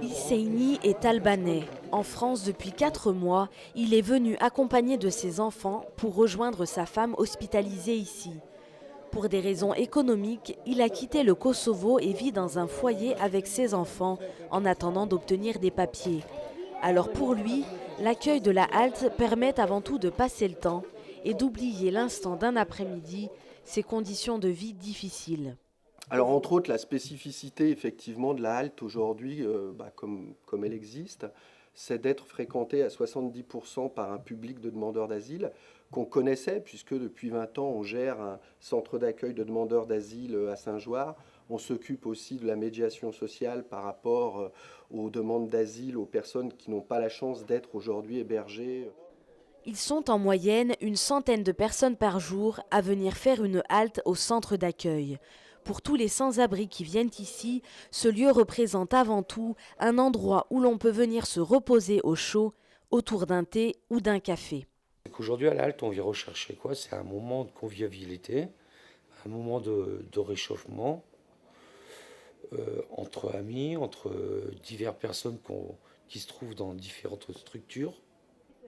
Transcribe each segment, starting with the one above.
Husseini est albanais. En France depuis 4 mois, il est venu accompagné de ses enfants pour rejoindre sa femme hospitalisée ici. Pour des raisons économiques, il a quitté le Kosovo et vit dans un foyer avec ses enfants en attendant d'obtenir des papiers. Alors pour lui, l'accueil de la halte permet avant tout de passer le temps et d'oublier l'instant d'un après-midi, ses conditions de vie difficiles. Alors, entre autres, la spécificité effectivement de la halte aujourd'hui, comme elle existe, c'est d'être fréquentée à 70% par un public de demandeurs d'asile qu'on connaissait, puisque depuis 20 ans, on gère un centre d'accueil de demandeurs d'asile à Saint-Joire. On s'occupe aussi de la médiation sociale par rapport aux demandes d'asile, aux personnes qui n'ont pas la chance d'être aujourd'hui hébergées. Ils sont en moyenne une centaine de personnes par jour à venir faire une halte au centre d'accueil. Pour tous les sans-abri qui viennent ici, ce lieu représente avant tout un endroit où l'on peut venir se reposer au chaud, autour d'un thé ou d'un café. Aujourd'hui à la halte, on vient rechercher quoi? C'est un moment de convivialité, un moment de réchauffement entre amis, entre diverses personnes qui se trouvent dans différentes structures.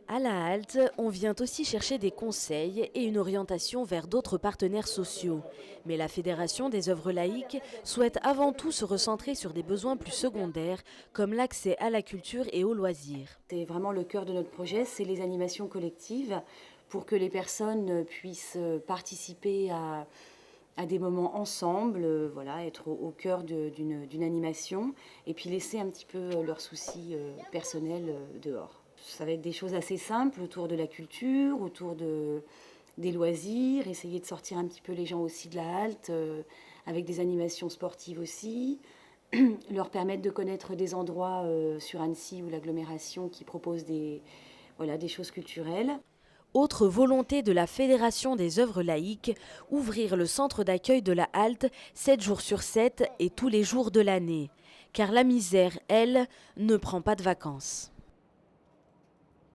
À la halte, on vient aussi chercher des conseils et une orientation vers d'autres partenaires sociaux. Mais la Fédération des œuvres laïques souhaite avant tout se recentrer sur des besoins plus secondaires, comme l'accès à la culture et aux loisirs. C'est vraiment le cœur de notre projet, c'est les animations collectives pour que les personnes puissent participer à des moments ensemble, voilà, être au cœur d'une animation et puis laisser un petit peu leurs soucis personnels dehors. Ça va être des choses assez simples autour de la culture, autour des loisirs, essayer de sortir un petit peu les gens aussi de la halte avec des animations sportives aussi, leur permettre de connaître des endroits sur Annecy ou l'agglomération qui proposent des choses culturelles. Autre volonté de la Fédération des œuvres laïques, ouvrir le centre d'accueil de la halte 7 jours sur 7 et tous les jours de l'année. Car la misère, elle, ne prend pas de vacances.